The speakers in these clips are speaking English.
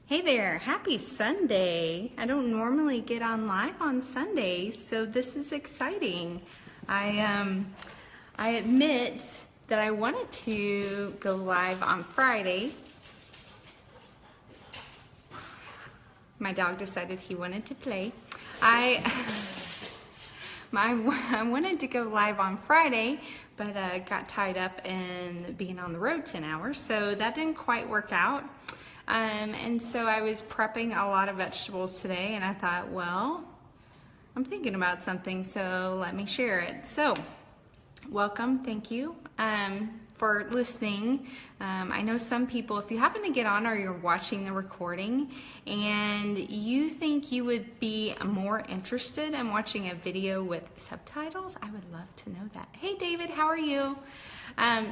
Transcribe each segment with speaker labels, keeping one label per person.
Speaker 1: Hey there, happy Sunday. I don't normally get on live on Sundays, so this is exciting. I admit that I wanted to go live on Friday. My dog decided he wanted to play. I wanted to go live on Friday, but got tied up in being on the road 10 hours, so that didn't quite work out. And so I was prepping a lot of vegetables today, and I thought, well, I'm thinking about something, so let me share it. So, welcome, thank you for listening. I know some people, if you happen to get on or you're watching the recording and you think you would be more interested in watching a video with subtitles, I would love to know that. Hey David, how are you?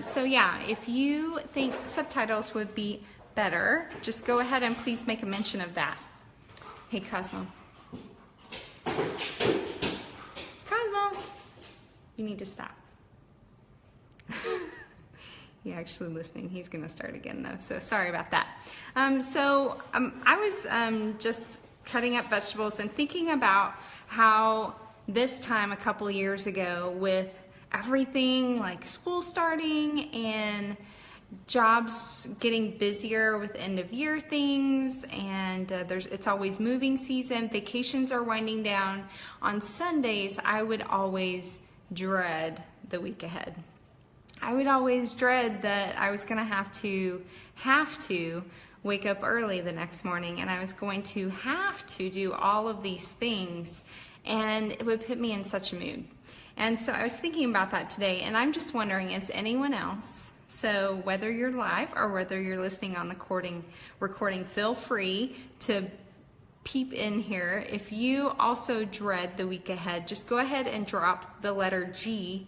Speaker 1: So yeah, if you think subtitles would be better, just go ahead and please make a mention of that. Hey Cosmo. Cosmo, you need to stop. He's actually listening. He's gonna start again though, so sorry about that. I was just cutting up vegetables and thinking about how this time a couple years ago, with everything like school starting and jobs getting busier with end of year things, and it's always moving season, vacations are winding down. On Sundays, I would always dread the week ahead. I would always dread that I was gonna have to wake up early the next morning, and I was going to have to do all of these things, and it would put me in such a mood. And so I was thinking about that today, and I'm just wondering, is anyone else? So whether you're live or whether you're listening on the recording, feel free to peep in here. If you also dread the week ahead, just go ahead and drop the letter G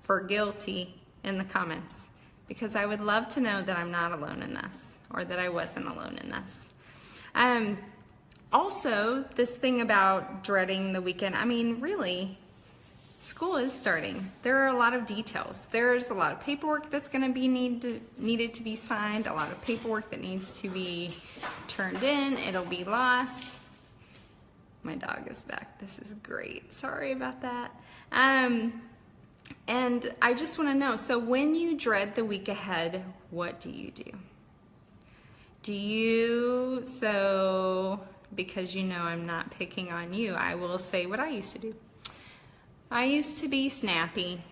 Speaker 1: for guilty in the comments, because I would love to know that I'm not alone in this, or that I wasn't alone in this. Also, this thing about dreading the weekend, I mean, really, school is starting. There are a lot of details. There's a lot of paperwork that's going to be needed to be signed, a lot of paperwork that needs to be turned in. It'll be lost. My dog is back. This is great. Sorry about that. And I just want to know, so when you dread the week ahead, what do you do? Because you know I'm not picking on you, I will say what I used to do. I used to be snappy,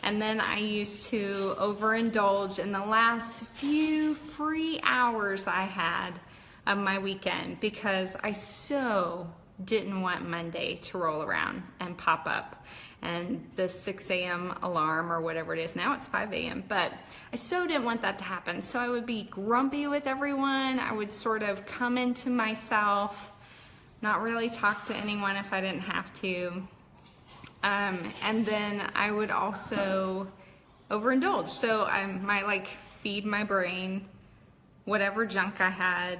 Speaker 1: and then I used to overindulge in the last few free hours I had of my weekend, because I so didn't want Monday to roll around and pop up and the 6 a.m. alarm, or whatever it is now, it's 5 a.m. but I so didn't want that to happen. So I would be grumpy with everyone. I would sort of come into myself, not really talk to anyone if I didn't have to. And then I would also overindulge. So I might like feed my brain whatever junk I had,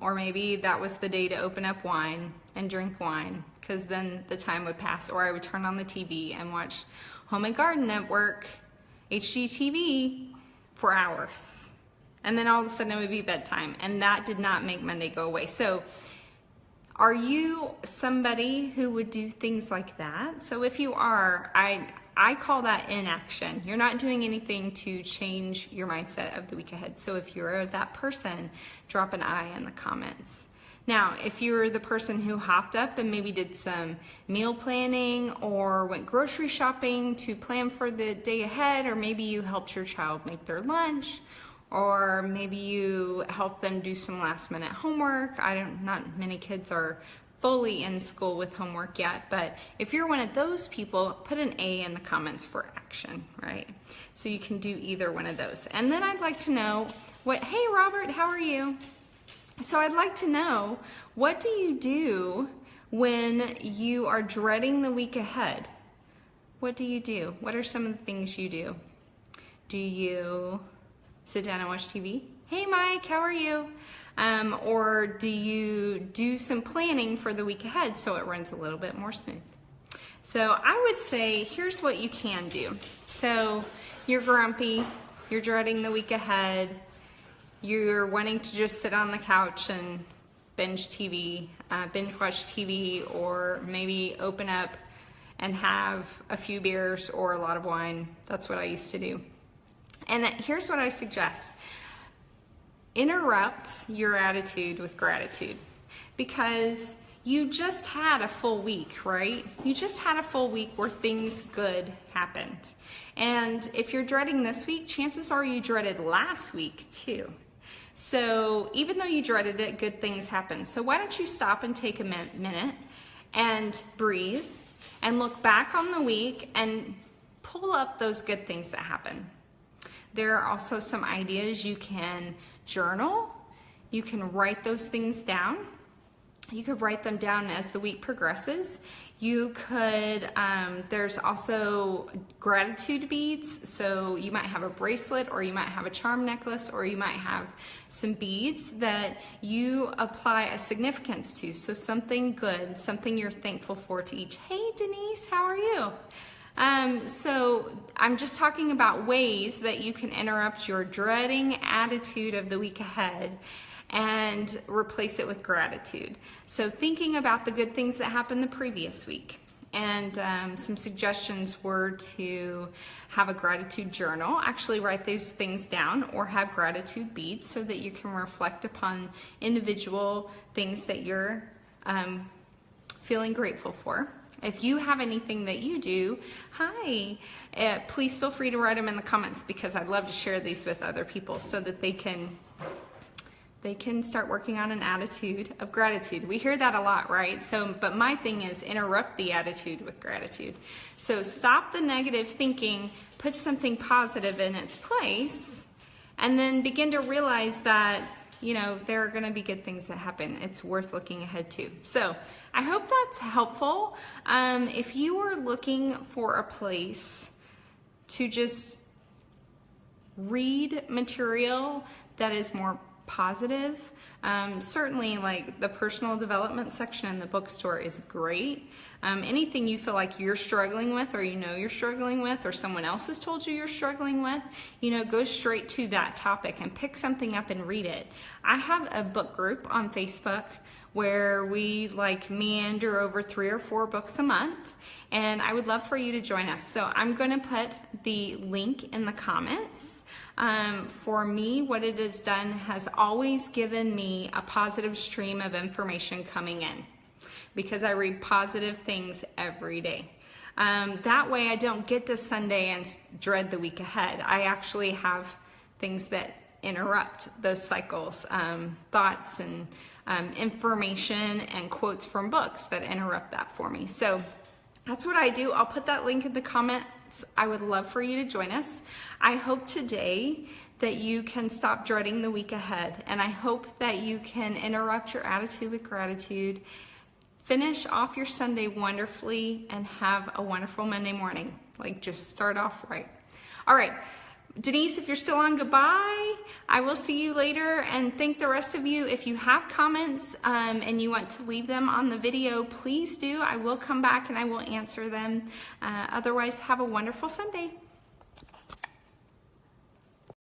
Speaker 1: or maybe that was the day to open up wine and drink wine, because then the time would pass. Or I would turn on the TV and watch Home and Garden Network, HGTV, for hours. And then all of a sudden it would be bedtime, and that did not make Monday go away. So are you somebody who would do things like that? So if you are, I call that inaction. You're not doing anything to change your mindset of the week ahead. So if you're that person, drop an I in the comments. Now, if you're the person who hopped up and maybe did some meal planning, or went grocery shopping to plan for the day ahead, or maybe you helped your child make their lunch, or maybe you helped them do some last minute homework. Not many kids are fully in school with homework yet, but if you're one of those people, put an A in the comments for action, right? So you can do either one of those. And then I'd like to know hey Robert, how are you? So I'd like to know, what do you do when you are dreading the week ahead? What do you do? What are some of the things you do? Do you sit down and watch TV? Hey Mike, how are you? Or do you do some planning for the week ahead so it runs a little bit more smooth? So I would say, here's what you can do. So you're grumpy, you're dreading the week ahead, you're wanting to just sit on the couch and binge watch TV, or maybe open up and have a few beers or a lot of wine. That's what I used to do. And here's what I suggest. Interrupt your attitude with gratitude, because you just had a full week, right? You just had a full week where things good happened. And if you're dreading this week, chances are you dreaded last week too. So even though you dreaded it, good things happen. So why don't you stop and take a minute and breathe and look back on the week and pull up those good things that happen. There are also some ideas. You can journal. You can write those things down. You could write them down as the week progresses. You could, there's also gratitude beads. So you might have a bracelet, or you might have a charm necklace, or you might have some beads that you apply a significance to. So something good, something you're thankful for to each. Hey Denise, how are you? So I'm just talking about ways that you can interrupt your dreading attitude of the week ahead and replace it with gratitude. So thinking about the good things that happened the previous week. And some suggestions were to have a gratitude journal, actually write those things down, or have gratitude beads so that you can reflect upon individual things that you're feeling grateful for. If you have anything that you do, hi, please feel free to write them in the comments, because I'd love to share these with other people so that they can start working on an attitude of gratitude. We hear that a lot, right? So, but my thing is interrupt the attitude with gratitude. So stop the negative thinking, put something positive in its place, and then begin to realize that, you know, there are going to be good things that happen. It's worth looking ahead to. So I hope that's helpful. If you are looking for a place to just read material that is more positive, certainly like the personal development section in the bookstore is great. Anything you feel like you're struggling with, or you know you're struggling with, or someone else has told you you're struggling with, you know, go straight to that topic and pick something up and read it. I have a book group on Facebook where we like meander over 3 or 4 books a month, and I would love for you to join us. So I'm going to put the link in the comments. For me, what it has done has always given me a positive stream of information coming in, because I read positive things every day. That way I don't get to Sunday and dread the week ahead. I actually have things that interrupt those cycles, thoughts and information and quotes from books that interrupt that for me. So that's what I do. I'll put that link in the comments. I would love for you to join us. I hope today that you can stop dreading the week ahead, and I hope that you can interrupt your attitude with gratitude, finish off your Sunday wonderfully, and have a wonderful Monday morning. Like, just start off right. All right. Denise, if you're still on, goodbye. I will see you later, and thank the rest of you. If you have comments and you want to leave them on the video, please do. I will come back and I will answer them. Otherwise, have a wonderful Sunday.